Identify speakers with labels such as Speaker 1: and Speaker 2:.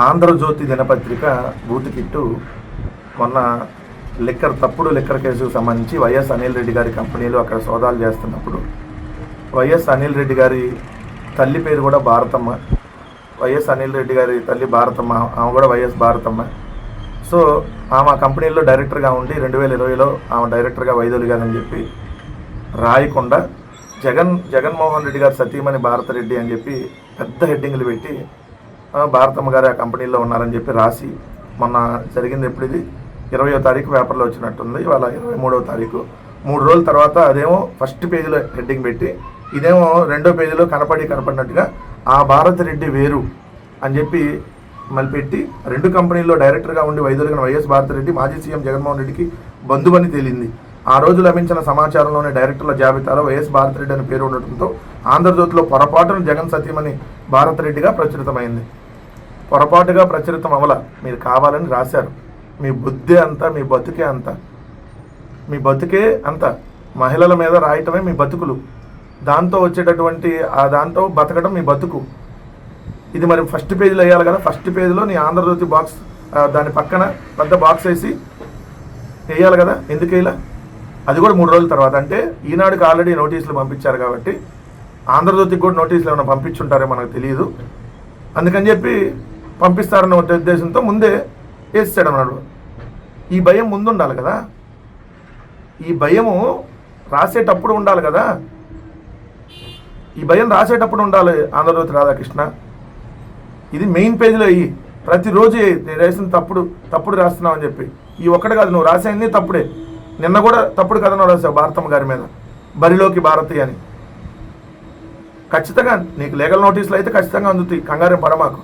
Speaker 1: ఆంధ్రజ్యోతి దినపత్రిక booth kit మొన్న తప్పుడు లిక్కర్ కేసుకు సంబంధించి వైఎస్ అనిల్ రెడ్డి గారి కంపెనీలు అక్కడ సోదాలు చేస్తున్నప్పుడు వైఎస్ అనిల్ రెడ్డి గారి తల్లి పేరు కూడా భారతమ్మ. వైఎస్ అనిల్ రెడ్డి గారి తల్లి భారతమ్మ, ఆమె కూడా వైఎస్ భారతమ్మ. సో ఆమె కంపెనీలో డైరెక్టర్గా ఉండి 2020లో ఆమె డైరెక్టర్గా వైదొలిగారని చెప్పి రాయకుండా జగన్మోహన్ రెడ్డి గారు సతీమణి భారతరెడ్డి అని చెప్పి పెద్ద హెడ్డింగ్లు పెట్టి భారతమ్మ గారు ఆ కంపెనీలో ఉన్నారని చెప్పి రాసి మొన్న జరిగింది. ఎప్పుడు ఇది 20వ తారీఖు పేపర్లో వచ్చినట్టుంది, ఇవాళ 23వ తారీఖు. 3 రోజుల తర్వాత అదేమో ఫస్ట్ పేజీలో హెడ్డింగ్ పెట్టి ఇదేమో 2వ పేజీలో కనపడినట్టుగా ఆ భారతరెడ్డి వేరు అని చెప్పి మళ్ళీ పెట్టి 2 కంపెనీల్లో డైరెక్టర్గా ఉండి వైదొలిగిన వైఎస్ భారతరెడ్డి మాజీ సీఎం జగన్మోహన్ రెడ్డికి బంధువని తేలింది. ఆ రోజు లభించిన సమాచారంలోని డైరెక్టర్ల జాబితాలో వైఎస్ భారతరెడ్డి అని పేరు ఉండటంతో ఆంధ్రజ్యోతిలో పొరపాటున జగన్ సతీమణి భారతరెడ్డిగా ప్రచురితమైంది. పొరపాటుగా ప్రచురితం అవల, మీరు కావాలని రాశారు. మీ బుద్ధి అంతా, మీ బతుకే అంత మహిళల మీద రాయటమే మీ బతుకులు. దాంతో వచ్చేటటువంటి దాంతో బతకడం మీ బతుకు. ఇది మరి ఫస్ట్ పేజీలో వేయాలి కదా. ఫస్ట్ పేజీలో నీ ఆంధ్రజ్యోతి బాక్స్ దాని పక్కన పెద్ద బాక్స్ వేసి వేయాలి కదా. ఎందుకు వేయాల? అది కూడా 3 రోజుల తర్వాత. అంటే ఈనాడుకి ఆల్రెడీ నోటీసులు పంపించారు కాబట్టి ఆంధ్రజ్యోతికి కూడా నోటీసులు ఏమైనా పంపించుంటారో మనకు తెలియదు. అందుకని చెప్పి పంపిస్తారన్న ఉద్దేశంతో ముందే వేసాడు అన్నాడు. ఈ భయం ముందు ఉండాలి కదా, ఈ భయము రాసేటప్పుడు ఉండాలి కదా, ఈ భయం రాసేటప్పుడు ఉండాలి. ఆంధ్రజ్యోతి రాధాకృష్ణ, ఇది మెయిన్ పేజీలో అయ్యి ప్రతిరోజు నేను రాసిన తప్పుడు రాస్తున్నావు అని చెప్పి. ఈ ఒక్కటి కాదు, నువ్వు రాసేయన్నీ తప్పుడే. నిన్న కూడా తప్పుడు కథను రాసావు భారతమ్మ గారి మీద, బరిలోకి భారతి అని. ఖచ్చితంగా నీకు లీగల్ నోటీసులు అయితే ఖచ్చితంగా అందుతాయి, కంగారేం పడమాకు.